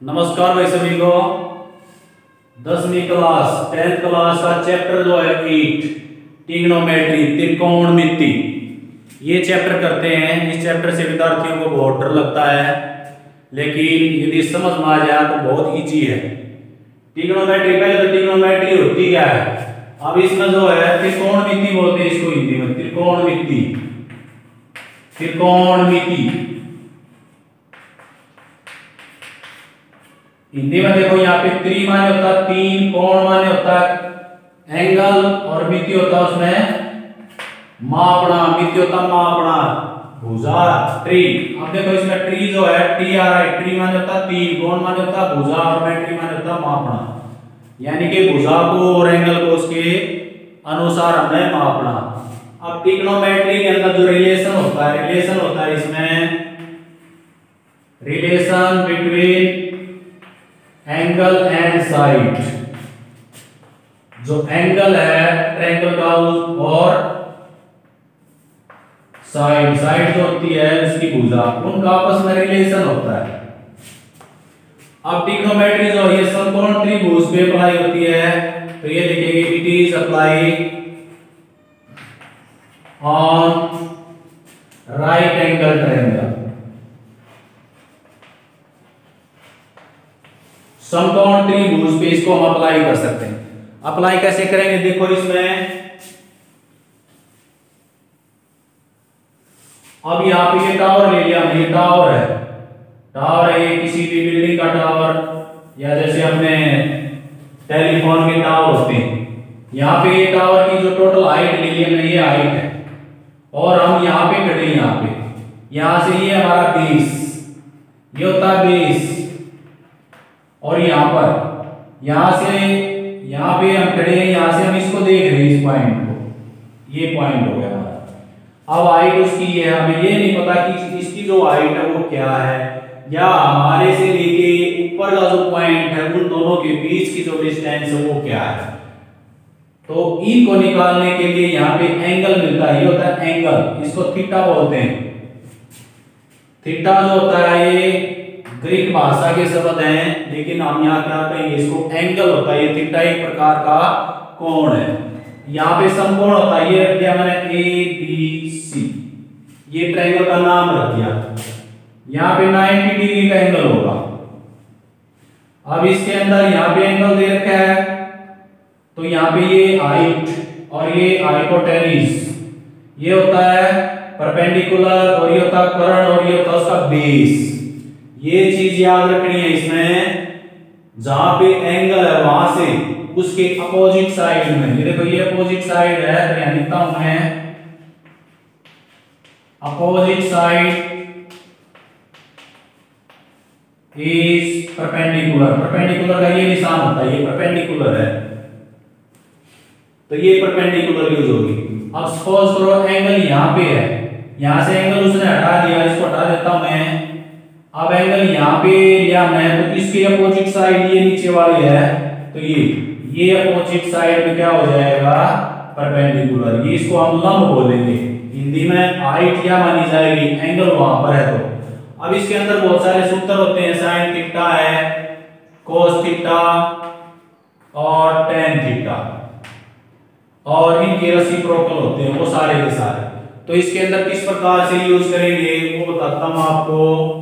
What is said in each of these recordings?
नमस्कार भाई सभी को। 10वीं क्लास 10th क्लास का चैप्टर जो है 8 ट्रिग्नोमेट्री त्रिकोणमिति, ये चैप्टर करते हैं। इस चैप्टर से विद्यार्थियों को बहुत डर लगता है, लेकिन यदि समझ में आ जाए तो बहुत इजी है। ट्रिग्नोमेट्री, पहले तो ट्रिग्नोमेट्री होती क्या है, अब इसमें जो है त्रिकोणमिति बोलते हैं इसको हिंदी में, त्रिकोणमिति। त्रिकोणमिति हिंदी में देखो, यहाँ पे त्रि माने होता है तीन, कोण माने होता है एंगल, और मिति होता है उसमें मापना, मिति होता है मापना, भुजा, ट्री। अब देखो इसमें ट्री जो है टी आ रहा है, ट्री माने होता है तीन, कोण माने होता है भुजा, और मेट्री माने होता है मापना, यानी कि भुजा को और एंगल को उसके अनुसार हमें मापना। अब ट्रिग्नोमेट्री के अंदर जो रिलेशन होता है इसमें relation between angle and side. जो एंगल है ट्रायंगल का और साइड जो होती है उसकी भुजा, उनका आपस में रिलेशन होता है। अब ट्रिग्नोमेट्री जो ये समकोण त्रिभुज पे अप्लाई होती है, तो ये लिखेंगे it is apply on right angle triangle. समकोण त्रिभुज पे इसको हम अप्लाई कर सकते हैं। अप्लाई कैसे करेंगे, देखो इसमें अब यहाँ पे ये टावर ले लिया, ये टावर है ये किसी भी बिल्डिंग का टावर, या जैसे अपने टेलीफोन के टावर होते हैं। यहाँ पे ये टावर की जो टोटल हाइट ले ली हमने, ये हाइट है, और हम यहाँ पे खड़े हैं, यहाँ से ये हमारा बेस, ये होता है बेस, और यहाँ पर यहाँ पे हम खड़े हैं, यहाँ से हम इसको देख रहे हैं, इस पॉइंट को, ये पॉइंट हो गया हमारा। अब हाइट उसकी है, हमें ये नहीं पता कि इसकी जो हाइट है वो क्या है, या हमारे से लेके ऊपर का जो पॉइंट है उन दोनों के बीच की जो डिस्टेंस है वो क्या है। तो इनको निकालने के लिए यहाँ पे एंगल मिलता है, ये होता है एंगल, इसको थीटा बोलते हैं। थीटा जो होता है ये ग्रीक भाषा के शब्द हैं, लेकिन हम यहाँ क्या कहेंगे, इसको एंगल होता है। ये थीटा एक प्रकार का कोण है। यहाँ पे समकोण होता है, ये रख दिया मैंने ABC, ये ट्रायंगल का नाम रख दिया। यहाँ पे 90 डिग्री का एंगल होगा। अब इसके अंदर यहाँ पे एंगल दे रखा है, तो यहाँ पे ये हाइट और ये हाइपोटेन्यूज, ये होता है परपेंडिकुलर, और ये होता है कर्ण, और ये होता है उसका बेस। ये चीज याद रखनी है इसमें, जहां पे एंगल है वहां से उसके अपोजिट साइड में, ये देखो ये अपोजिट साइड है, तो यहां लिखता हूं मैं opposite side is perpendicular. Perpendicular का ये निशान होता है, ये परपेंडिकुलर है, तो ये परपेंडिकुलर यूज होगी। अब सपोज करो एंगल यहां पे है, यहां से एंगल उसने हटा दिया, इसको हटा देता हूं मैं। अब एंगल यहाँ पे लिया मैं, तो इसके अपोजिट साइड ये नीचे वाली है, तो ये अपोजिट साइड में क्या हो जाएगा, परपेंडिकुलर। ये इसको हम लंब बोलेंगे, हिंदी में हाइट क्या मानी जाएगी, एंगल वहां पर है। तो अब इसके अंदर बहुत सारे सूत्र होते हैं, साइन थीटा है, कोस थीटा और टेन थीटा, और इनके रेसिप्रोकल होते हैं वो सारे के सारे। तो इसके अंदर किस प्रकार से यूज करेंगे वो बताता हूं आपको।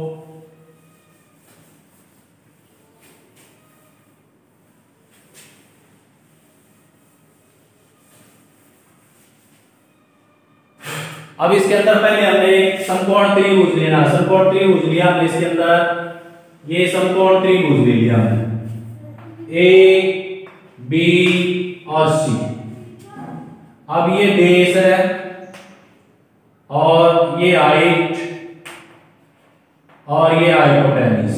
अब इसके अंदर पहले हमने एक समकोण त्रिभुज लेना, समकोण त्रिभुज लिया हमने, इसके अंदर ये समकोण त्रिभुज ले लिया हमने, ए बी और सी। अब ये बेस है, और ये हाइट, और ये हाइपोटेन्यूज।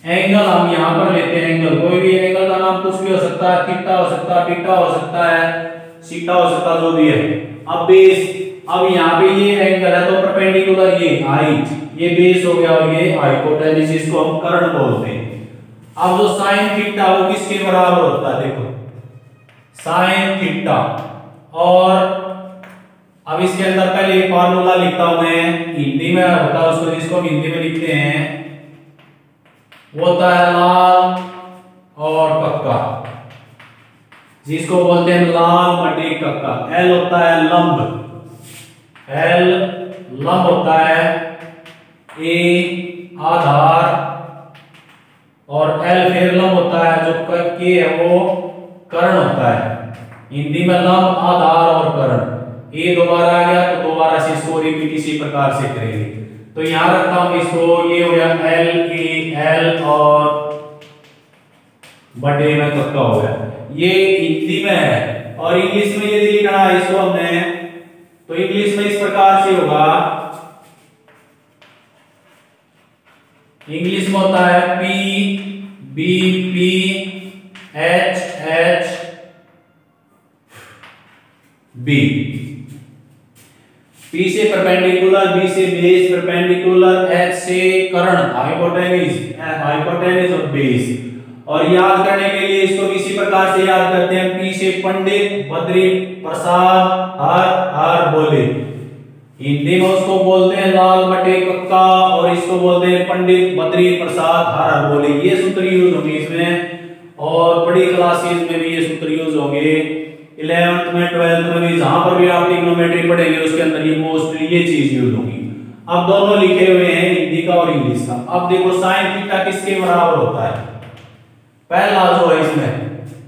एंगल हम यहां पर लेते हैं, एंगल कोई भी एंगल का नाम कुछ भी हो सकता है, थीटा हो सकता है, बीटा हो सकता है, सीटा हो सकता है, जो भी है। अब बेस, अब यहाँ पे ये एंगल है तो परपेंडिकुलर ये हाइट, ये बेस हो गया, और ये हाइपोटेन्यूज, इसको हम कर्ण बोलते हैं। अब जो साइन थीटा वो किसके बराबर होता है, देखो साइन थीटा। और अब इसके अंदर पहले फार्मूला लिखता हूं मैं, हिंदी में होता है उसको, जिसको हिंदी में लिखते हैं वो होता है लाल और कक्का, जिसको बोलते हैं लाल बटे कक्का। एल होता है लंब, एल लंब होता है, ए आधार और एल फिर लंब होता है, जो के है वो कर्ण होता है। हिंदी में लंब आधार और कर्ण। ए दोबारा आ गया तो दोबारा से इसको रिपीट इसी प्रकार से करेंगे। तो यहां रखता हूं इसको, ये हो गया एल ए एल और बटे में कक्का हो गया। ये हिंदी में है। और इंग्लिश में यदि लिखना है इसको हमने, तो इंग्लिश में इस प्रकार से होगा। इंग्लिश में होता है P B P H H B. P से परपेंडिकुलर, बी से बेस परपेंडिकुलर, एच से कर्ण हाइपोटेन्यूज, हाइपोटेन्यूज और बेस। और याद करने के लिए इसको इसी प्रकार से याद करते हैं। पी से पंडित, बद्री प्रसाद, हर हर बोले। हिंदी में उसको बोलते हैं लाल बटे कक्का और इसको बोलते हैं पंडित बद्री प्रसाद हर हर बोले। ये सूत्र यूज होंगे इसमें और बड़ी क्लासेस में भी ये सूत्र यूज होंगे। 11th में 12th में भी जहां पर भी आप ट्रिग्नोमेट्री पढ़ेंगे उसके अंदर ये मोस्टली ये चीज यूज होगी। अब दोनों लिखे हुए हैं, हिंदी का और इंग्लिश का। अब देखो साइन थीटा किसके बराबर होता है। पहला जो है इसमें,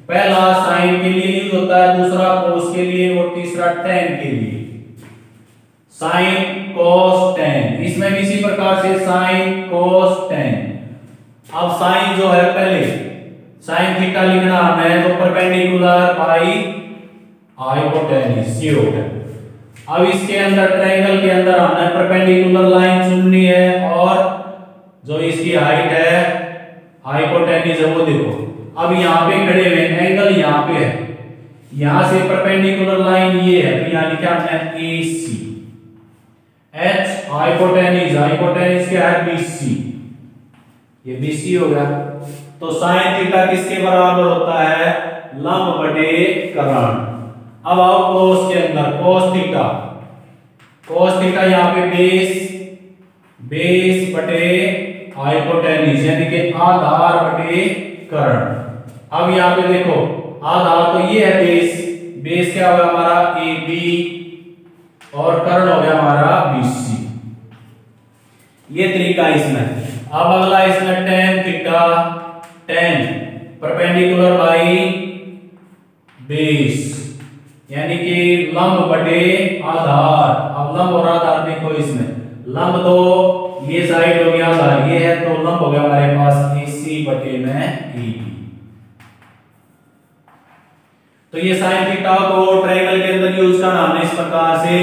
पहला साइन के लिए यूज होता है, दूसरा कोस के लिए और तीसरा टेन के लिए। साइन कोस टेन, इसमें भी इसी प्रकार से साइन कोस टेन। अब साइन जो है पहले साइन थीटा लिखना हमें तो परपेंडिकुलर बाई हाइपोटेन्यूज, ये हो गया। अब इसके अंदर ट्रायंगल के अंदर हमें परपेंडिकुलर लाइन चुननी है और जो इसकी हाइट है हाइपोटेन्यूज है वो देखो। अब यहाँ पे खड़े हुए एंगल यहाँ पे है, यहां से परपेंडिकुलर लाइन ये है तो यहां लिखा हमने AC। H हाइपोटेन्यूज, हाइपोटेन्यूज क्या है BC, ये BC हो गया। तो साइन थीटा किसके बराबर होता है, लंब बटे कर्ण। अब आओ कोस के अंदर, कोस थीटा, कोस थीटा यहाँ पे बेस, बेस बटे हाइपोटेन्यूज यानी कि आधार बटे कर्ण। अब यहाँ पे देखो आधार तो ये है बेस, बेस क्या होगा हमारा AB और कर्ण हो गया हमारा BC। ये तरीका इसमें। अब अगला इसमें tan theta, tan perpendicular by base यानी कि लंब बटे आधार। अब लंब और आधार देखो इसमें, लंब तो ये साइड हो गया, आधार ये है, तो लंब हो गया हमारे पास AC बटे में AB। तो ये साइन थीटा को ट्रायंगल के अंदर यूज करना हमने इस प्रकार से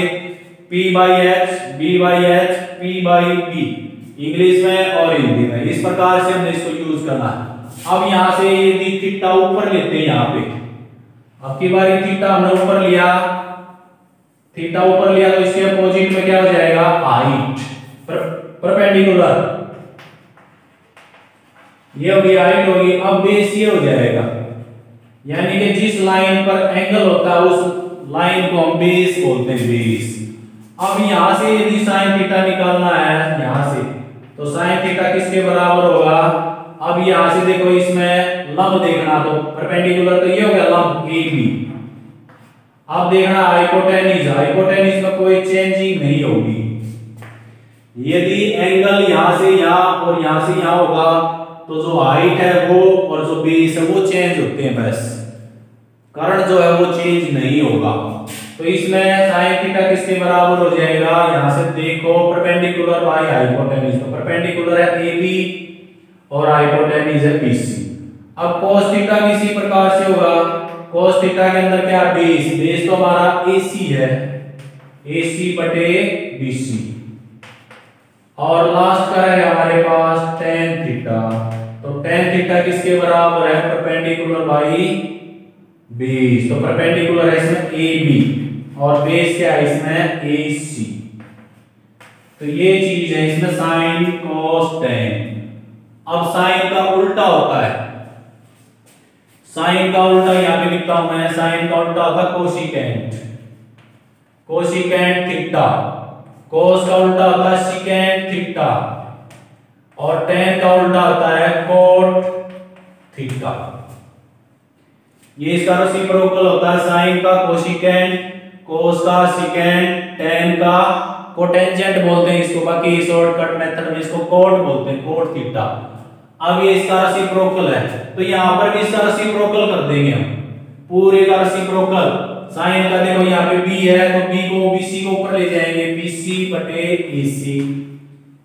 P by H, B by H, P by B, English में और हिंदी में। इस प्रकार से हमने इसको यूज करना है। अब यहां से यदि थीटा ऊपर लेते हैं यहाँ पे, अब की बारी थीटा हमने ऊपर लिया, थीटा ऊपर लिया तो इसके अपोजिट में क्या हो जाएगा, हाइट परपेंडिकुलर, ये होगी हाइट होगी। अब बेस ये हो जाएगा, यानी कि जिस लाइन पर एंगल होता है उस लाइन को हम बेस बोलते हैं, बेस। अब यहां से यदि साइन थीटा निकालना है यहां से, तो साइन थीटा किसके बराबर होगा। अब यहां से देखो इसमें लंब देखना, तो परपेंडिकुलर तो ये हो गया लंब AB। अब देखना हाइपोटेन्यूज, हाइपोटेन्यूज में कोई चेंजिंग नहीं होगी। यदि एंगल यहां से यहां और यहां से यहां होगा तो जो हाइट है वो और जो बेस है वो चेंज होते हैं, बस कर्ण जो है वो चेंज नहीं होगा। तो इसमें साइन थीटा किसके बराबर हो जाएगा, यहां से देखो परपेंडिकुलर बाय हाइपोटेन्यूज, तो परपेंडिकुलर है AB और हाइपोटेन्यूज है BC। अब cos थीटा भी इसी प्रकार से होगा, cos थीटा के अंदर क्या बेस, बेस तो हमारा AC है, AC बटे BC। और लास्ट का है हमारे पास tan थीटा, तो tan थीटा किसके बराबर है, परपेंडिकुलर बाई बेस, तो परपेंडिकुलर है इसमें AB और बेस क्या है इसमें AC। तो ये चीज है इसमें साइन cos tan। अब साइन का उल्टा होता है, साइन का उल्टा यहां पे लिखता हूं मैं, साइन का उल्टा होता है कोसिकेंट, कोसिकेंट थीटा। कोस का उल्टा होता है सिकेंट थीटा और tan का उल्टा होता है cot थीटा। ये इसका रेसिप्रोकल होता है sin का कोसिकेंट, cos का सिकेंट, tan का कोटेंजेंट बोलते हैं इसको, बाकी शॉर्टकट मेथड में इसको cot बोलते हैं, cot थीटा। अब ये इसका रेसिप्रोकल है तो यहां पर भी इसका रेसिप्रोकल कर देंगे हम, पूरे का रेसिप्रोकल। साइन का देखो यहाँ पे b है तो b को bc को ऊपर ले जाएंगे, bc बटे ac,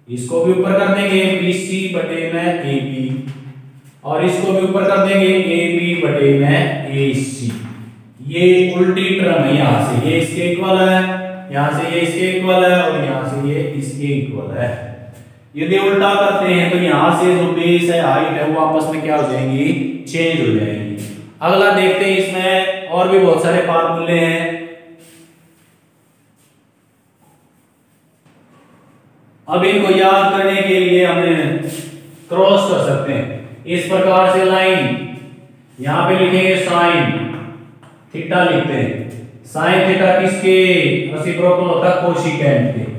इसको भी ऊपर कर देंगे bc बटे में ab, और इसको भी ऊपर कर देंगे ab बटे में ac। ये उल्टी टर्म है, यहाँ से ये इसके इक्वल है, यहाँ से ये इसके इक्वल है, और यहाँ से ये इसके इक्वल है। यदि उल्टा करते हैं तो यहाँ से जो बेस है हाइट है वो आपस में क्या हो जाएंगी, चेंज हो जाएंगी। अगला देखते हैं, इसमें और भी बहुत सारे फार्मूले हैं। अब इनको याद करने के लिए हमें क्रॉस कर सकते हैं इस प्रकार से लाइन, यहां पे लिखेंगे साइन थीटा, लिखते हैं साइन थीटा किसके रेसिप्रोकल होता है, कोसिकेंट के,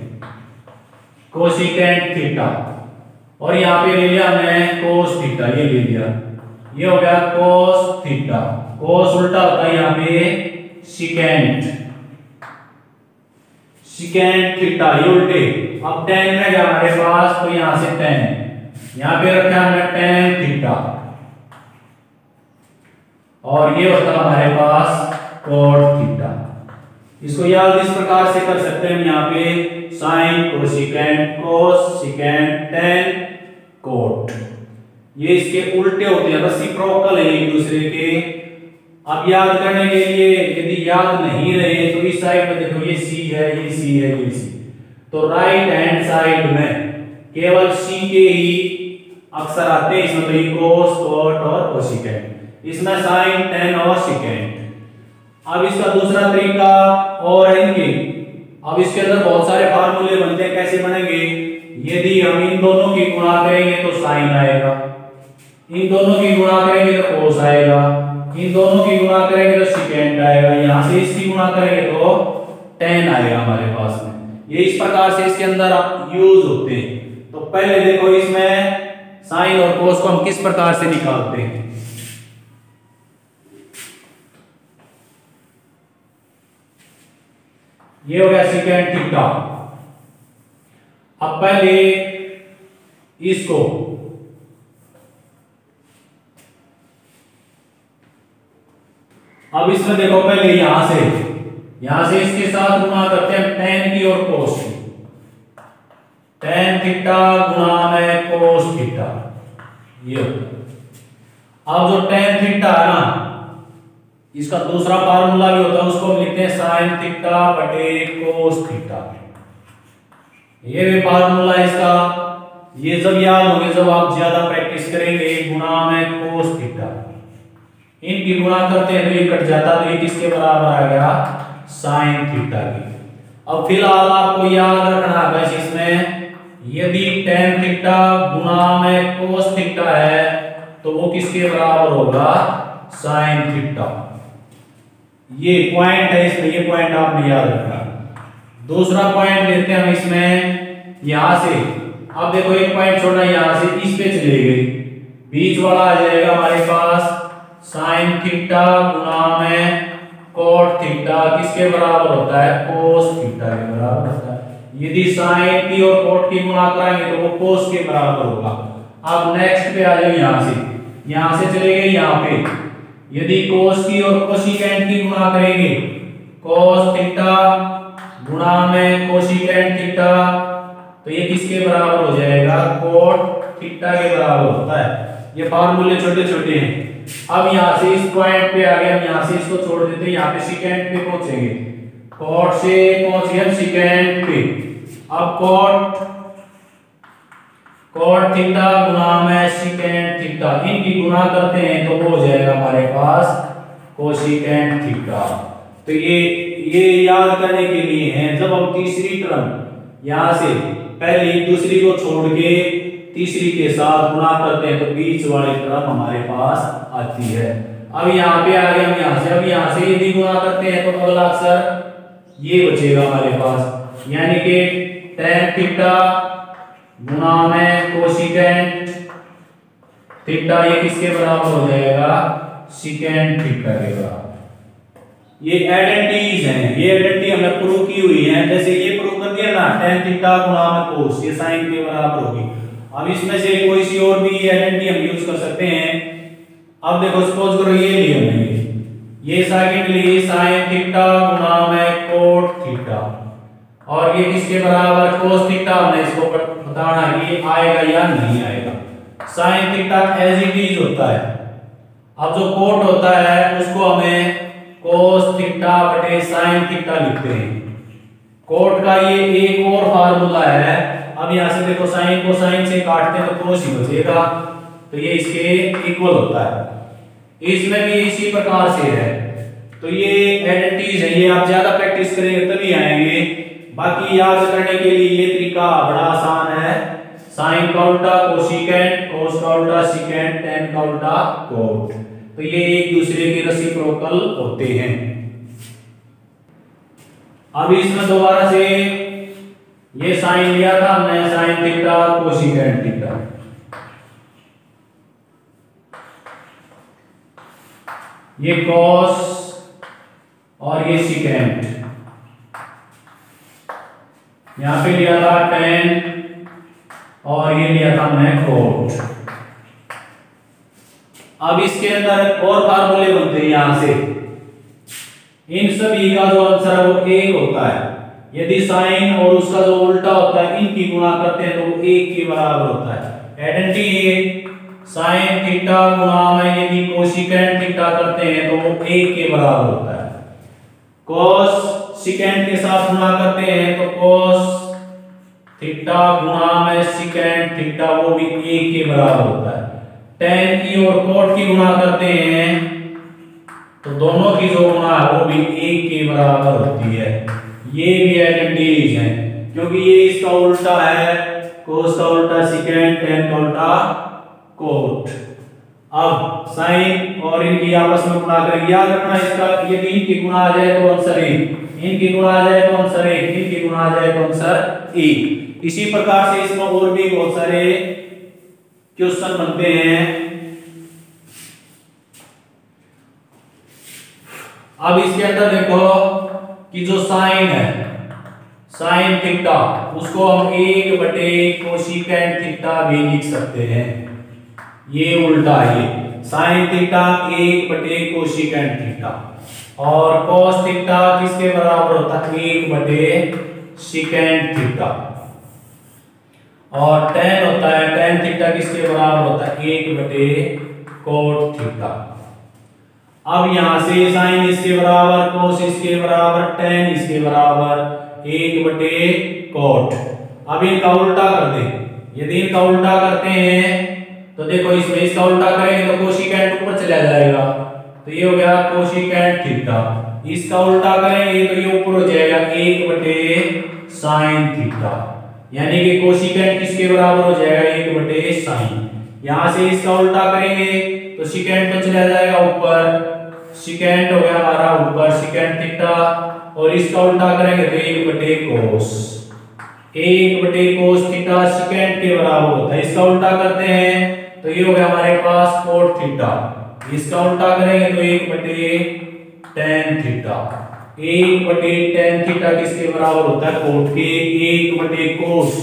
कोसिकेंट थीटा। और यहाँ पे ले लिया हमने कोस थीटा, ये ले लिया, ये हो गया कोस थीटा। कोस उल्टा होता है यहाँ पे सिकेंट, सिकेंट थीटा, ये उल्टे। अब टेन में गया हमारे पास तो यहाँ से टेन, यहाँ पे रखा हमने टेन थीटा, और ये होता हमारे पास कॉट थीटा। इसको याद इस प्रकार से कर सकते हैं हम, यहाँ पे साइन कोसिकेंट कोस सिकेंट टेन कोट, ये इसके उल्टे होते हैं, रेसिप्रोकल है एक दूसरे के। अब याद करने के लिए यदि याद नहीं रहे तो इस साइड में देखो ये सी है, ये सी है, ये सी, तो राइट हैंड साइड में केवल सी के ही अक्षर आते हैं इसमें, तो ये कोस कॉट और कोसिकेंट, इसमें साइन टेन और सिकेंट। अब इसका दूसरा तरीका और है इनके, अब इसके अंदर बहुत सारे फार्मूले बनते हैं, कैसे बनेंगे, यदि हम इन दोनों की गुणा करेंगे तो साइन आएगा, इन दोनों की गुणा करेंगे तो कोस आएगा, इन दोनों की गुणा करेंगे तो सिकेंट आएगा, यहां से इसकी गुणा करेंगे तो टेन आएगा हमारे पास में। ये इस प्रकार से इसके अंदर यूज होते हैं। तो पहले देखो इसमें साइन और कोस को हम किस प्रकार से निकालते हैं। ये हो गया सिकेंट थीटा। अब पहले इसको अब इसमें देखो पहले यहां से इसके साथ गुणा करते हैं टेन की और कोस की, टेन थीटा गुणा में कोस थीटा, ये। अब जो टेन थीटा है ना, इसका दूसरा फार्मूला भी होता है, उसको हम लिखते हैं साइन थीटा बटे कोस थीटा, ये भी फार्मूला है इसका। ये जब याद होंगे जब आप ज्यादा प्रैक्टिस करेंगे, गुणा में कोस थीटा, इनकी गुणा करते हैं तो ये कट जाता, तो ये किसके बराबर आ गया, साइन थीटा की। अब फिलहाल आपको याद रखना है इसमें, यदि टेन थीटा गुणा में कोस थीटा है तो वो किसके बराबर होगा, साइन थीटा। ये पॉइंट है इसमें, ये पॉइंट आपने याद रखना। दूसरा पॉइंट लेते हैं हम इसमें, यहां से अब देखो एक पॉइंट छोड़ा, यहां से इस पे चले गए, बीच वाला आ जाएगा हमारे पास साइन थीटा गुणा में कोट थीटा, किसके बराबर होता है, कोस थीटा के बराबर होता है। यदि साइन की और कोट की गुणा कराएंगे तो वो कोस के बराबर होगा। अब नेक्स्ट पे आ जाओ, यहां से चले गए यहाँ पे, यदि कोस की और कोसिकेंट की गुणा करेंगे, कोस थीटा गुणा में कोसिकेंट थीटा, तो ये किसके बराबर हो जाएगा, कोट थीटा के बराबर होता है। ये फार्मूले छोटे छोटे हैं। अब यहां से इस पॉइंट पे आ गए, हम यहां से इसको छोड़ देते हैं, यहां पे सिकेंट पे पहुंचेंगे, कोट से पहुंच गए सिकेंट पे। अब कोट थीटा गुणा में सिकेंट थीटा, इनकी गुणा करते हैं तो वो हो जाएगा हमारे पास कोसिकेंट थीटा। तो ये याद करने के लिए है, जब हम तीसरी टर्म यहां से पहली दूसरी को छोड़ के तीसरी के साथ गुणा करते हैं तो बीच वाली टर्म हमारे पास आती है। अब यहाँ पे आ गए हम यहां से, अब यहां से यदि गुणा करते हैं तो अगला अक्षर ये बचेगा हमारे पास, यानी कि tan थीटा गुणा में कोसिकेंट थीटा, ये किसके बराबर हो जाएगा, सिकेंट थीटा के बराबर। ये आइडेंटिटीज हैं, ये आइडेंटिटी हमने प्रूव की हुई है। जैसे ये प्रूव कर दिया ना, tan थीटा गुणा में कोस, ये साइन के बराबर होगी। अब इसमें से कोई सी और भी आइडेंटिटी हम यूज कर सकते हैं। अब देखो सपोज करो ये लिया हमने, ये सेकंड ली sin थीटा गुणा में cot थीटा, और ये किसके बराबर cos थीटा। हमने इसको बताना कि आएगा या नहीं आएगा। sin theta as it is होता है। अब जो cot होता है उसको हमें cos थीटा बटे sin थीटा लिखते हैं। cot का ये एक और फार्मूला है। अब यहां से देखो sin को sin से काटते हैं तो cos ही बचेगा, तो ये इसके इक्वल होता है। इसमें भी इसी प्रकार से है। तो ये आइडेंटिटीज है, ये आप ज्यादा प्रैक्टिस करेंगे तभी आएंगे। बाकी याद करने के लिए ये तरीका बड़ा आसान है। साइन का उल्टा कोसिकेंट, कोस का उल्टा सिकेंट, tan का उल्टा कोट। तो ये एक दूसरे के रेसिप्रोकल होते हैं। अब इसमें दोबारा से ये साइन लिया था हमने, साइन थीटा कोसिकेंट थीटा, ये कॉस और ये सिकेंट, यहां पे लिया था tan और ये लिया था हमने कोट। अब इसके अंदर और फार्मूले बनते हैं यहां से। इन सभी का जो आंसर है वो एक होता है। यदि साइन और उसका जो उल्टा होता है इनकी गुणा करते हैं तो वो एक के बराबर होता है। आइडेंटिटी ये साइन थीटा गुणा में यदि कोसिकेंट थीटा करते हैं तो वो एक के बराबर होता है। कॉस सिकेंट के साथ गुणा करते हैं तो कॉस थीटा गुणा में सिकेंट थीटा वो भी एक के बराबर होता है। tan की और cot की गुणा करते हैं तो दोनों की जो गुणा है वो भी एक के बराबर होती है। ये भी आइडेंटिटीज हैं क्योंकि ये इसका उल्टा है, cos का उल्टा सिकेंट, tan का उल्टा cot। अब साइन और इनकी आपस में गुणा करेंगे। याद रखना इसका, यदि इनकी गुणा आ जाए तो आंसर एक, इनकी गुणा आ जाए तो आंसर एक, इनकी गुणा आ जाए तो आंसर एक। इसी प्रकार से इसमें और भी बहुत सारे क्वेश्चन बनते हैं। अब इसके अंदर देखो कि जो साइन है, साइन थीटा, उसको हम एक बटे कोसिकेंट थीटा भी लिख सकते हैं। ये उल्टा है, साइन थीटा एक बटे कोसिकेंट थीटा, और कॉस थीटा किसके बराबर होता है, एक बटे सिकेंट थीटा, और tan होता है, tan थीटा किसके बराबर होता है, एक बटे कोट थीटा। अब यहां से साइन इसके बराबर, कोस इसके बराबर, tan इसके बराबर, एक बटे कोट। अब इनका उल्टा कर दें। यदि इनका उल्टा करते हैं तो देखो इसमें इसका उल्टा करेंगे तो कोसिकेंट ऊपर चला जाएगा, तो ये हो गया कोसिकेंट थीटा। इसका उल्टा करेंगे तो ये ऊपर हो जाएगा एक बटे साइन थीटा, यानी कि कोसिकेंट किसके बराबर हो जाएगा, एक बटे साइन। यहां से इसका उल्टा करेंगे तो सिकेंट तो चला जाएगा ऊपर, सिकेंट हो गया हमारा ऊपर सिकेंट थीटा, और इसका उल्टा करेंगे तो एक बटे कोस, एक बटे कोस थीटा सिकेंट के बराबर होता है। इसका उल्टा करते हैं तो ये हो गया हमारे पास कोट थीटा, इसका उल्टा करेंगे तो एक बटे tan थीटा, एक बटे tan थीटा किसके बराबर होता है, कोट के, एक बटे कोस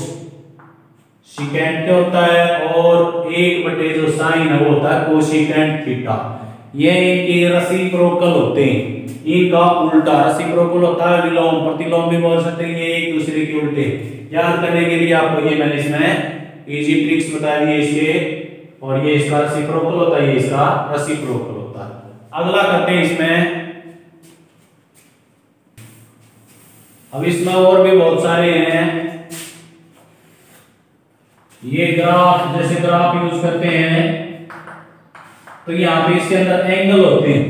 सिकेंट के होता है, और एक बटे जो साइन है वो होता है कोसिकेंट थीटा। ये इनके रेसिप्रोकल होते हैं। इनका उल्टा रेसिप्रोकल होता है विलोम, प्रतिलोम भी बोल सकते हैं, ये एक दूसरे के उल्टे। याद करने के लिए आपको ये मैंने इसमें इजी ट्रिक्स बता दिए इसके, और ये इसका रेसिप्रोकल होता है, ये इसका रेसिप्रोकल होता है। अगला करते हैं इसमें। अब इसमें और भी बहुत सारे हैं। ये ग्राफ, जैसे ग्राफ यूज करते हैं तो यहाँ पे इसके अंदर एंगल होते हैं,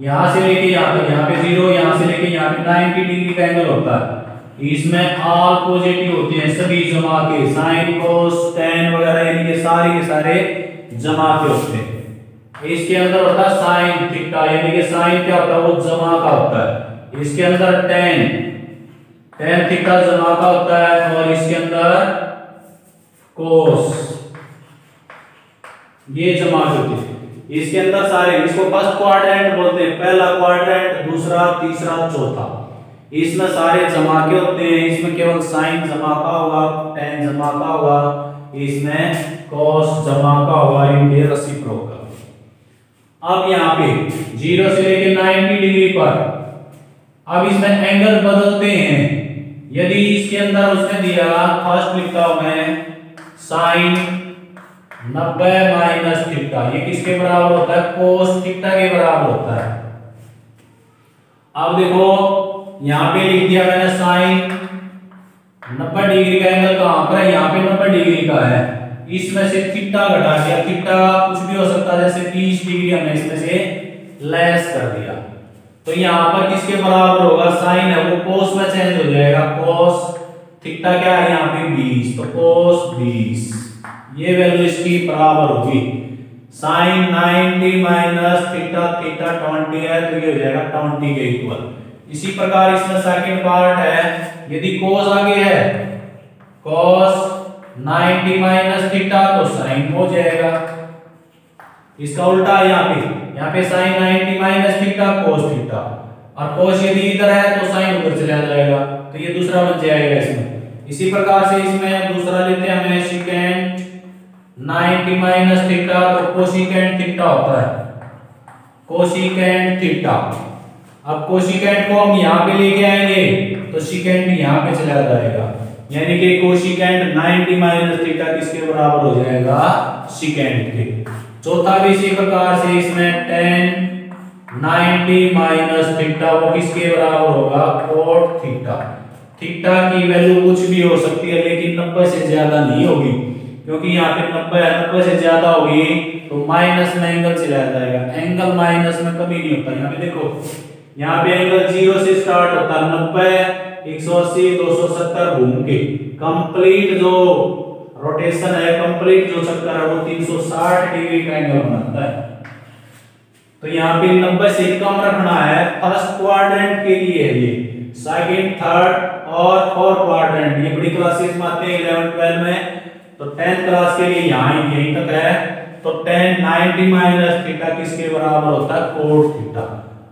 यहां से लेके यहाँ तक, यहाँ पे 0, यहाँ से लेके यहाँ पे 90 डिग्री का एंगल होता है। इसमें ऑल पॉजिटिव होते हैं, सभी जमा के, साइन कोस tan वगैरह यानी कि सारे के सारे जमा के होते हैं। इसके अंदर होता है साइन थीटा, यानी कि साइन क्या होता है, वो जमा का होता है। इसके अंदर tan थीटा जमा का होता है, और इसके अंदर कोस, ये जमा होती है। इसके अंदर सारे, इसको फर्स्ट क्वाड्रेंट बोलते हैं, पहला क्वाड्रेंट, दूसरा, तीसरा, चौथा, इसमें सारे जमा के होते हैं। इसमें केवल साइन जमा का होगा, tan जमा का होगा, इसमें cos जमा का होगा, इनके रेसिप्रोकल। अब यहाँ पे 0 से लेके 90 डिग्री पर अब इसमें एंगल बदलते हैं। यदि इसके अंदर उसने दिया, फर्स्ट लिखता हूं मैं साइन 90 माइनस थीटा, ये किसके बराबर होता है? कोस थीटा के बराबर होता है। अब देखो यहां पे लिख दिया मैंने साइन 90 डिग्री का एंगल कहां पर है? यहां पे 90 डिग्री का है। इसमें से थीटा घटा दिया, थीटा कुछ भी हो सकता है, जैसे 30 डिग्री हमने इसमें से लेस कर दिया, तो यहां पर किसके बराबर होगा? साइन है वो कोस में चेंज हो जाएगा, कोस थीटा क्या है यहाँ पे 20, तो कोस 20, ये वैल्यू इसकी बराबर होगी साइन 90 माइनस थीटा, थीटा 20 है तो ये हो जाएगा 20 के इक्वल। इसी प्रकार इसमें सेकंड पार्ट है, यदि कोस आगे है, कोस 90 माइनस थीटा तो साइन हो जाएगा। इसका उल्टा है यहाँ पे sine 90 minus theta cos theta, और कोस यदि इधर है तो साइन उधर चला जाएगा, तो ये दूसरा बन जाएगा इसमें। इसी प्रकार से इसमें दूसरा लेते हैं हमें सेकेंड 90 माइनस थीटा, तो कोसिकेंट थीटा होता है, कोसिकेंट थीटा। अब कोसिकेंट को हम यहाँ पे लेके आएंगे तो सिकेंट यहाँ पे चला जाएगा, यानी कि कोसिकेंट 90 माइनस थीटा किसके बराबर हो जाएगा? सिकेंट के। चौथा भी इसी प्रकार से, इसमें tan 90 माइनस थीटा वो किसके बराबर होगा? Cot theta. थीटा की वैल्यू कुछ भी हो सकती है, लेकिन 90 से ज्यादा नहीं होगी, क्योंकि यहाँ पे 90 से ज्यादा होगी तो माइनस में एंगल चला जाएगा। एंगल माइनस में कभी नहीं होता। यहाँ पे देखो, यहाँ पे एंगल 0 से स्टार्ट होता है, 90, 180, 270 घूम के कंप्लीट जो रोटेशन है, कंप्लीट जो चक्कर है वो 360 डिग्री का एंगल बनाता है। तो यहाँ पे 90 से कम रखना है फर्स्ट क्वाड्रेंट के लिए, ये सेकंड, थर्ड और फोर्थ क्वाड्रेंट, ये बड़ी क्लासेस में आते हैं 11 12 में, तो 10th क्लास के लिए यहाँ यहीं तक है। तो tan 90 माइनस थीटा किसके बराबर होता है? Cot theta.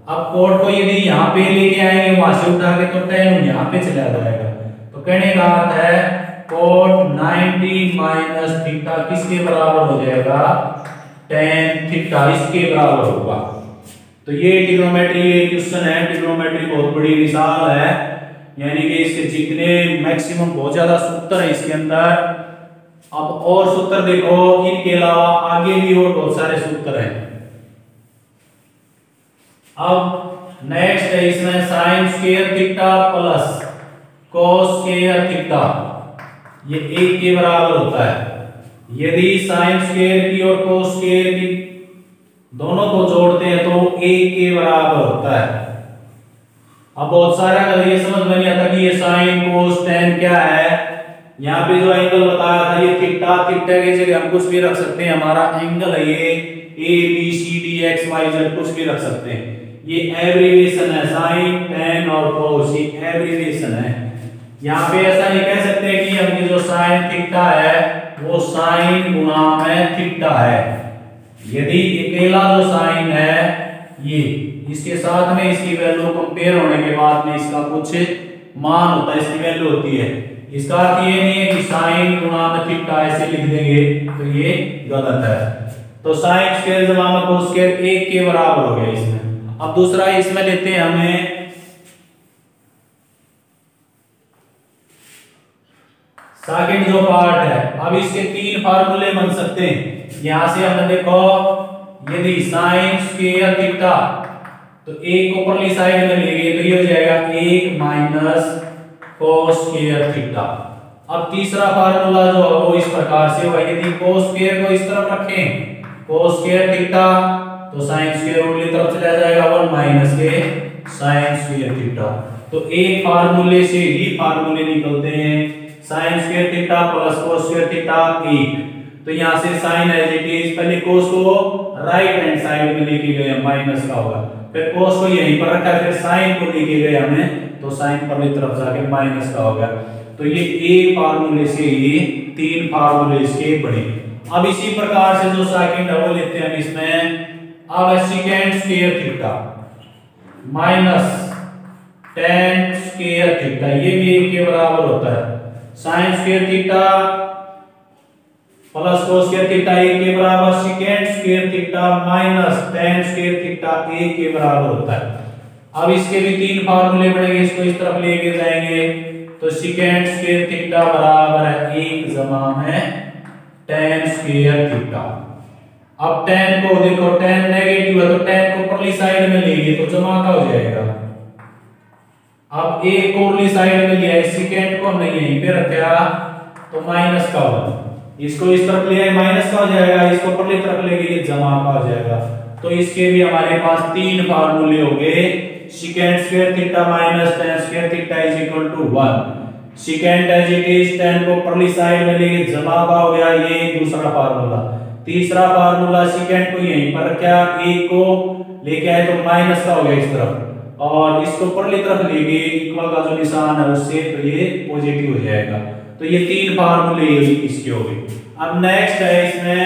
अब कोट को यदि यहाँ पे लेके आएंगे वहां से उठा के, तो tan यहाँ पे चला जाएगा। तो कहने का अर्थ है कोट 90 माइनस थीटा किसके बराबर हो जाएगा? tan थीटा इसके बराबर होगा। तो ये ट्रिग्नोमेट्री क्वेश्चन है। ट्रिग्नोमेट्री बहुत बड़ी विशाल है, यानी कि इसके जितने मैक्सिमम बहुत ज्यादा सूत्र है इसके अंदर। अब और सूत्र देखो, इनके अलावा आगे भी और बहुत सारे सूत्र हैं। अब नेक्स्ट है इसमें sine square theta plus cos square theta, ये 1 के बराबर होता है। यदि साइन स्क्वायर की और कोस स्क्वायर की दोनों को जोड़ते हैं तो 1 के बराबर होता है। अब बहुत सारा ये समझ में नहीं आता कि ये साइन कोस tan क्या है। यहाँ पे जो एंगल बताया था ये थीटा, थीटा की जगह हम कुछ भी रख सकते हैं, हमारा एंगल है ये ABCD XYZ कुछ भी रख सकते हैं। ये एब्रिविएशन है, साइन tan और कोस, ये एब्रिविएशन है। यहाँ पे ऐसा नहीं कह सकते कि हमने जो साइन थीटा है वो साइन गुणा में थीटा है। यदि अकेला जो साइन है ये, इसके साथ में इसकी वैल्यू कंपेयर होने के बाद में इसका कुछ मान होता है, इसकी वैल्यू होती है। इसका अर्थ ये नहीं है कि साइन गुणा में थीटा ऐसे लिख देंगे तो ये गलत है। तो साइन स्क्वायर जमा में कोस स्क्वायर 1 के बराबर हो गया इसमें। अब दूसरा इसमें लेते हैं हमें सेकंड जो पार्ट है। अब इसके 3 फार्मूले बन सकते हैं। यहां से हमने देखो, यदि साइन स्क्वायर थीटा तो 1 को ऊपरली साइड में लेंगे तो ये हो जाएगा 1 माइनस कोस स्क्वायर थीटा। अब तीसरा फार्मूला जो है वो इस प्रकार से होगा, यदि कोस स्क्वायर को इस तरफ रखें कोस स्क्वायर थीटा तो साइन स्क्वायर उल्टी तरफ चला जाएगा 1 माइनस के साइन स्क्वायर थीटा। तो एक फार्मूले से ही फार्मूले निकलते हैं, sine square theta plus cos square theta 1। तो यहां से साइन एज इट इज, पहले कोस को राइट हैंड साइड में लेके गए माइनस का होगा, फिर कोस को यहीं पर रखा, फिर साइन को लेके गए हमने तो साइन पर तरफ जाके माइनस का हो गया। तो ये एक फार्मूले से ही तीन फार्मूले इसके बने। अब इसी प्रकार से जो सेकंड है वो लेते हैं हम इसमें। अब second square theta minus tan square theta, ये भी 1 के बराबर होता है। Sine square theta plus cos square theta 1 के बराबर, second square theta minus tan square theta 1 के बराबर होता है। अब इसके भी तीन फार्मूले बनेंगे, इसको इस तरफ लेके जाएंगे तो सेकेंड स्क्वायर थीटा बराबर है 1 जमा में टेन स्क्वायर थीटा। अब टेन को देखो, टेन नेगेटिव है तो टेन को ऊपरली साइड में लेंगे तो जमा का हो जाएगा। अब एक को ऊपरली साइड में लिया है, सेकेंड को नहीं यहीं पे रखा तो माइनस का होगा, इसको इस तरफ ले आए माइनस का हो जाएगा, इसको ऊपरली तरफ लेंगे ये जमा का हो जाएगा। तो इसके भी हमारे पास तीन फार्मूले हो गए। Second square theta minus tan square theta is equal to 1। Second as it is, tan को ऊपरली साइड में लेके जमा का हो गया, ये दूसरा फार्मूला। तीसरा फार्मूला सेकेंड को यहीं पर क्या, एक को लेके आए तो माइनस का हो गया इस तरफ, और इसको ऊपरली तरफ लेके इक्वल का जो निशान है उससे तो ये पॉजिटिव हो जाएगा। तो ये तीन फार्मूले इसके हो गए। अब नेक्स्ट है इसमें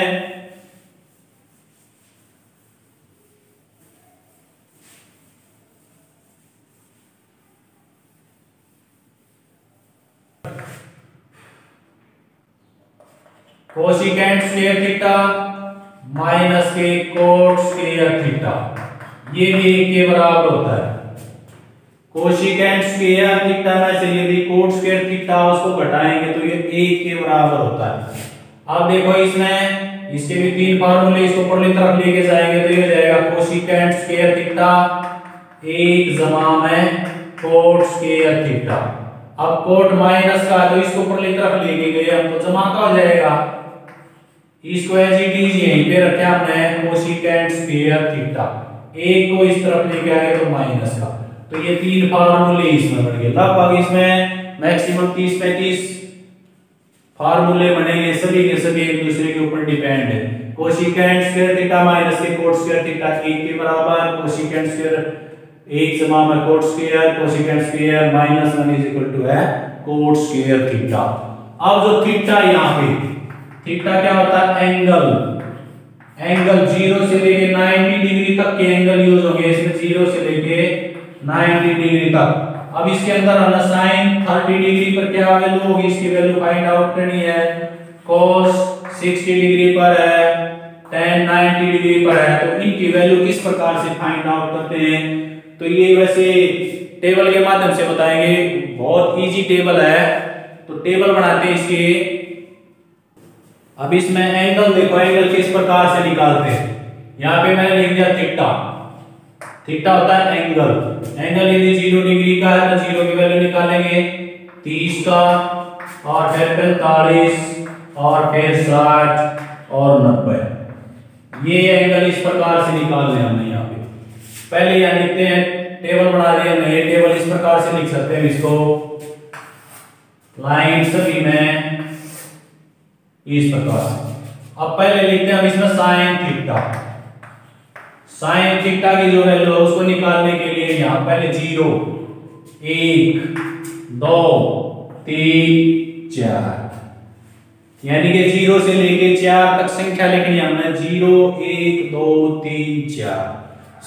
कोसिकेंट स्क्वायर थीटा माइनस के कोट स्क्वायर थीटा, ये भी 1 के बराबर होता है। कोसिकेंट स्क्वायर थीटा में से यदि कोट स्क्वायर थीटा उसको घटाएंगे तो ये 1 के बराबर होता है। अब देखो इसमें इसके भी तीन फार्मूले, इसको ऊपरली तरफ लेके जाएंगे तो ये हो जाएगा कोसिकेंट स्क्वायर थीटा 1 जमा में कोट स्क्वायर थीटा। अब कोट माइनस का तो इसको ऊपरली तरफ लेके गए हम तो जमा का हो जाएगा, इसको एज इट इज यहीं पे रखे हमने कोसिकेंट स्क्वायर थीटा, एक को इस तरफ लेके आए तो माइनस का। तो ये तीन फार्मूले इसमें बन गए। लगभग इसमें मैक्सिमम 30-35 फार्मूले बनेंगे, सभी के सभी एक दूसरे के ऊपर डिपेंड है। कोसिकेंट स्क्वायर थीटा माइनस के कोट स्क्वायर थीटा 1 के बराबर, कोसिकेंट स्क्वायर 1 जमा में cot square, cosecant square minus 1 is equal to है कोट स्क्वायर थीटा। अब जो थीटा यहाँ पे, थीटा क्या होता है, एंगल। एंगल 0 से लेके 90 डिग्री तक के एंगल यूज होंगे इसमें, 0 से लेके 90 डिग्री तक। अब इसके अंदर हमें साइन 30 डिग्री पर क्या वैल्यू होगी, इसकी वैल्यू फाइंड आउट करनी है। cos 60 डिग्री पर है, tan 90 डिग्री पर है, तो इनकी वैल्यू किस प्रकार से फाइंड आउट करते हैं, तो ये वैसे टेबल के माध्यम से बताएंगे, बहुत इजी टेबल है। तो टेबल बनाते हैं इसके। अब इसमें एंगल देखो, एंगल किस प्रकार से निकालते हैं। यहाँ पे मैंने लिख दिया थीटा, थीटा होता है एंगल। एंगल यदि 0 डिग्री का है तो 0 की वैल्यू निकालेंगे, 30 का, और फिर 45, और फिर 60 और 90। ये एंगल इस प्रकार से निकालने हमने यहाँ पे। पहले यहाँ लिखते हैं, टेबल बना दिया हमने। ये टेबल इस प्रकार से लिख सकते हैं इसको, लाइन सभी में इस प्रकार से। अब पहले लिखते हैं हम इसमें साइन थीटा। साइन थीटा की जो वैल्यू है उसको निकालने के लिए यहाँ पहले 0, 1, 2, 3, 4, यानी कि 0 से लेके 4 तक संख्या लिखनी है हमने। 0, 1, 2, 3, 4,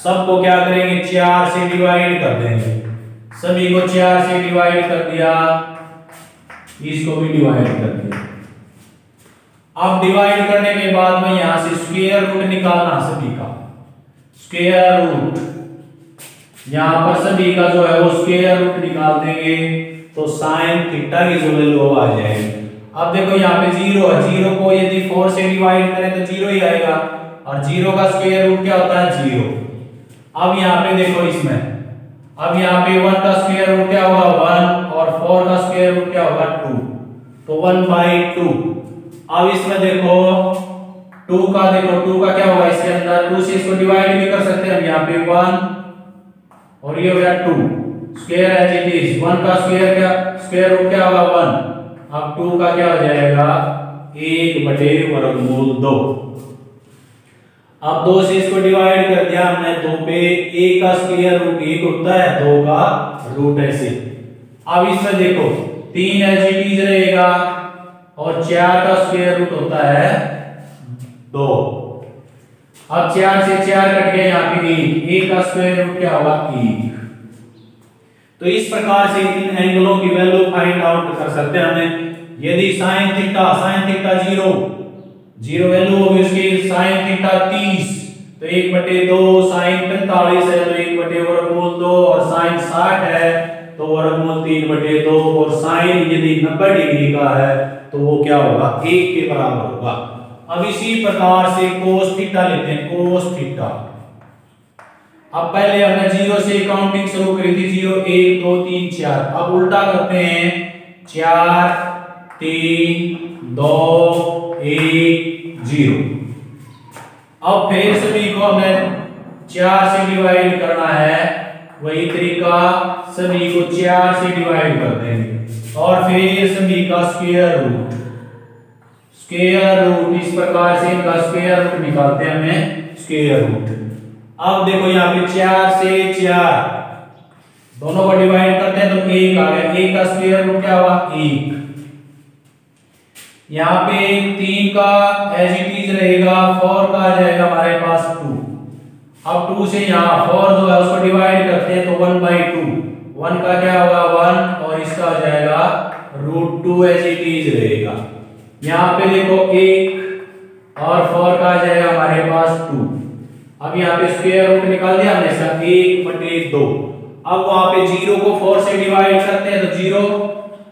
सबको क्या करेंगे, 4 से डिवाइड कर देंगे। सभी को 4 से डिवाइड कर दिया, इसको भी डिवाइड कर दिया। अब डिवाइड करने के बाद में यहां से स्क्वायर रूट निकालना, सभी का स्क्वायर रूट, यहां पर सभी का जो है वो स्क्वायर रूट निकाल देंगे तो साइन थीटा की जो वैल्यू आ जाएगी। अब देखो यहाँ पे 0 है, 0 को यदि 4 से डिवाइड करें तो 0 ही आएगा, और 0 का स्क्वायर रूट क्या होता है, 0। अब यहाँ पे देखो इसमें, अब यहाँ पे 1 का स्क्वायर रूट क्या होगा, 1, और 4 का स्क्वायर रूट क्या होगा, 2, तो 1/2। अब इसमें देखो 2 का, देखो 2 का क्या होगा, इसके अंदर 2 से इसको डिवाइड भी कर सकते हैं हम। यहाँ पे 1 और ये हो गया 2, स्क्वायर एज इट इज। 1 का स्क्वायर रूट क्या होगा, 1। अब 2 का क्या हो जाएगा, 1/√2। अब 2 से इसको डिवाइड कर दिया हमने 2 पे, 1 का स्क्वायर रूट 1 होता है, 2 का रूट ऐसे। अब इसमें देखो 3 एज इट इज रहेगा, और 4 का स्क्वायर रूट होता है 2। अब 4 से 4 कट गया, यहाँ पे 1 का स्क्वायर रूट क्या होगा 1। तो इस प्रकार से इन एंगलों की वैल्यू फाइंड आउट कर सकते हैं हमें। यदि साइन थीटा 0 वैल्यू होगी उसकी, साइन थीटा 30 तो 1/2 साइन 45 है तो 1/√2, और साइन 60 है तो वर्गमूल 3/2, और साइन यदि 90 डिग्री का है तो वो क्या होगा 1 के बराबर होगा। अब इसी प्रकार से कोस थीटा लेते हैं, कोस थीटा। अब पहले हमने 0 से काउंटिंग शुरू करी थी, 0 1 2 3 4। अब उल्टा करते हैं, 4 3 2 1 0। अब फिर सभी को हमें 4 से डिवाइड करना है, वही तरीका सभी को 4 से डिवाइड कर देंगे, और फिर सभी का स्क्वायर रूट इस प्रकार से इनका स्क्वायर रूट निकालते हैं हमें, स्क्वायर रूट। अब देखो यहाँ पे 4 से 4 दोनों को डिवाइड करते हैं तो 1 आ गया, 1 का स्क्वायर रूट क्या हुआ 1। यहाँ पे 3 का एज इट इज रहेगा, 4 का आ जाएगा हमारे पास 2। अब 2 से यहाँ 4 जो है उसको डिवाइड करते हैं तो 1/2, 1 का क्या होगा 1, और इसका आ जाएगा √2 एज इट इज रहेगा। यहाँ पे देखो 1 और 4 का आ जाएगा हमारे पास 2। अब यहाँ पे स्क्वायर रूट निकाल दिया हमने इसका 1/2। अब वहां पे 0 को 4 से डिवाइड करते हैं तो 0,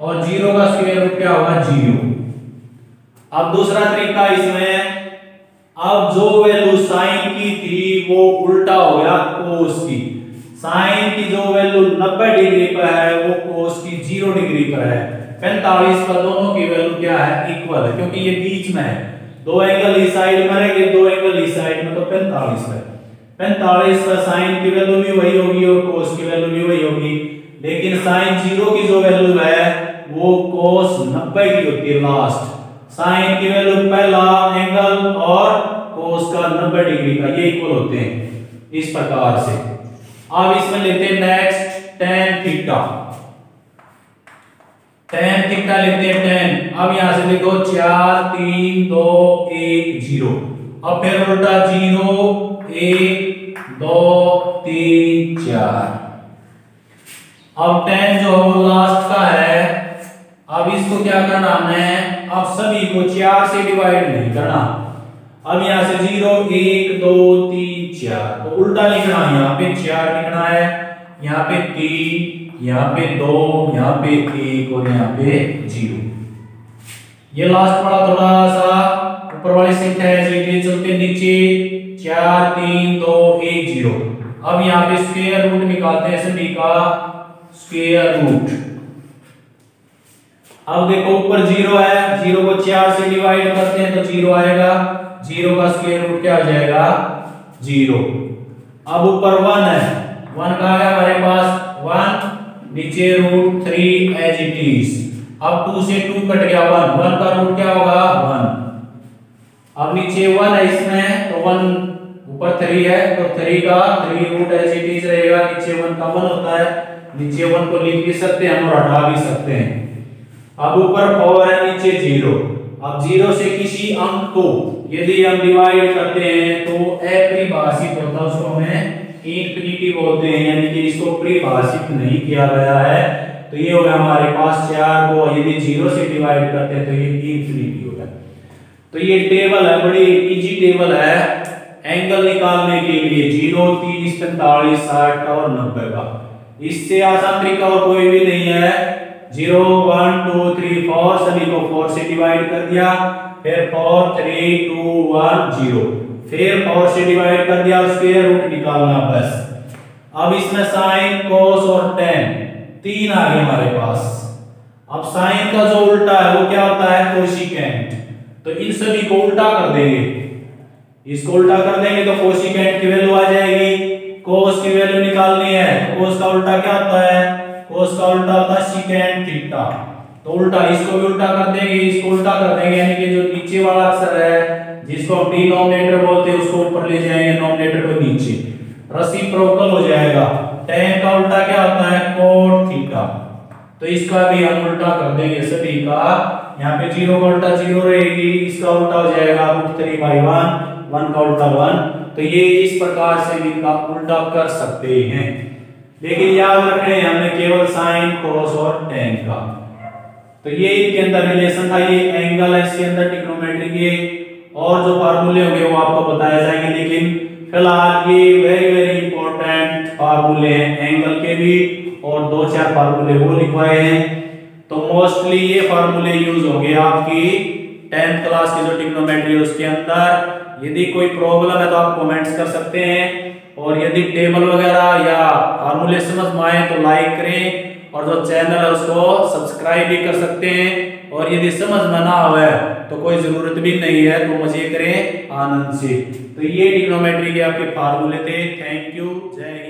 और 0 का स्क्वायर रूट क्या होगा 0। अब दूसरा तरीका इसमें, अब जो वैल्यू साइन की थी वो उल्टा हो गया कोस की। साइन की जो वैल्यू 90 डिग्री पर है वो कोस की 0 डिग्री पर है। 45 पर दोनों की वैल्यू क्या है इक्वल है, क्योंकि ये बीच में है, 2 एंगल इस साइड में रहेंगे 2 एंगल इस साइड में, तो 45 पर 45 पर साइन की वैल्यू भी वही होगी और कोस की वैल्यू भी वही होगी। लेकिन साइन 0 की जो वैल्यू है वो कोस 90 की होती है लास्ट। साइन की वैल्यू पहला एंगल और कोस का 90 डिग्री का, ये इक्वल होते हैं इस प्रकार से। अब इसमें लेते हैं next tan theta. tan theta लेते हैं 10। अब यहां से देखो 4 3 2 1 0। अब फिर उल्टा 0 1 2 3 4। अब 10 जो लास्ट का है, अब इसको क्या करना हमने, अब सभी को 4 से डिवाइड नहीं करना। अब यहां से 0 1 2 3 4 तो उल्टा लिखना है, यहाँ पे 4 लिखना है, यहाँ पे 3, यहाँ पे 2, यहाँ पे 1 और यहाँ पे 0। ये लास्ट वाला थोड़ा सा ऊपर वाली संख्या है सीधे चलते नीचे 4 3 2 1 0। अब यहाँ पे स्क्वायर रूट निकालते हैं सभी का स्क्वायर रूट। अब देखो ऊपर 0 है, 0 को 4 से डिवाइड करते हैं तो 0 आएगा, 0 का स्क्वायर रूट क्या आ जाएगा 0। अब ऊपर 1 है, 1 का है हमारे पास 1, नीचे √3 एज इट इज। अब 2 से 2 कट गया 1, 1 का रूट क्या होगा 1। अब नीचे 1 है इसमें तो 1, ऊपर 3 है तो 3 का 3 रूट एज इट इज रहेगा, नीचे 1 का 1 होता है, नीचे 1 को लिख भी सकते हैं हम और हटा भी सकते हैं। अब ऊपर 4 है नीचे 0। अब 0 से किसी अंक को यदि हम डिवाइड करते हैं तो अपरिभाषित होता है, उसको हमें इनफिनिटी बोलते हैं, यानी कि इसको परिभाषित नहीं किया गया है। तो ये होगा हमारे पास 4 को यदि 0 से डिवाइड करते हैं तो ये इनफिनिटी होगा। तो ये टेबल है, बड़ी इजी टेबल है एंगल निकालने के लिए, 0 30 45 60 और 90 का। इससे आसान तरीका और कोई भी नहीं है। 0 1 2 3 4 सभी को 4 से डिवाइड कर दिया, फिर 4 3 2 1 0, फिर 4 से डिवाइड कर दिया, स्क्वायर रूट निकालना बस। अब इसमें साइन कोस और tan 3 आ गए हमारे पास। अब साइन का जो उल्टा है वो क्या होता है कोसिकेंट, तो इन सभी को उल्टा कर देंगे, इसको उल्टा कर देंगे तो कोसिकेंट की वैल्यू आ जाएगी। कोस की वैल्यू निकालनी है, कोस का उल्टा क्या होता है, कोस का उल्टा होता है सिकेंट थीटा। तो उल्टा इसको भी उल्टा कर देंगे, इसको उल्टा कर देंगे, यानी कि जो नीचे वाला अक्षर है जिसको हम डिनोमिनेटर बोलते हैं उसको ऊपर ले जाएंगे, डिनोमिनेटर को नीचे, रेसिप्रोकल हो जाएगा। tan का उल्टा क्या होता है cot थीटा, तो इसका भी हम उल्टा कर देंगे सभी का यहाँ पे 0 का उल्टा 0 रहेगी, इसका उल्टा हो जाएगा √3/1, 1 का उल्टा 1। तो ये इस प्रकार से भी इनका उल्टा कर सकते हैं, लेकिन याद रखें हमने केवल साइन, cos और tan का। तो ये इनके अंदर रिलेशन था, ये एंगल है इसके अंदर ट्रिग्नोमेट्री के, और जो फार्मूले होंगे वो आपको बताए जाएंगे। लेकिन फिलहाल ये वेरी इंपॉर्टेंट फार्मूले हैं एंगल के भी, और 2-4 फार्मूले वो लिखवाए हैं। तो मोस्टली ये फार्मूले यूज होंगे आपकी 10th क्लास की जो ट्रिग्नोमेट्री है उसके अंदर। यदि कोई प्रॉब्लम है तो आप कमेंट्स कर सकते हैं, और यदि टेबल वगैरह या फार्मूले समझ में आए तो लाइक करें, और जो चैनल है उसको सब्सक्राइब भी कर सकते हैं। और यदि समझ में ना आवे तो कोई जरूरत भी नहीं है, तो मुझे करें आनंद से। तो ये ट्रिग्नोमेट्री के आपके फार्मूले थे। थैंक यू, जय हिंद।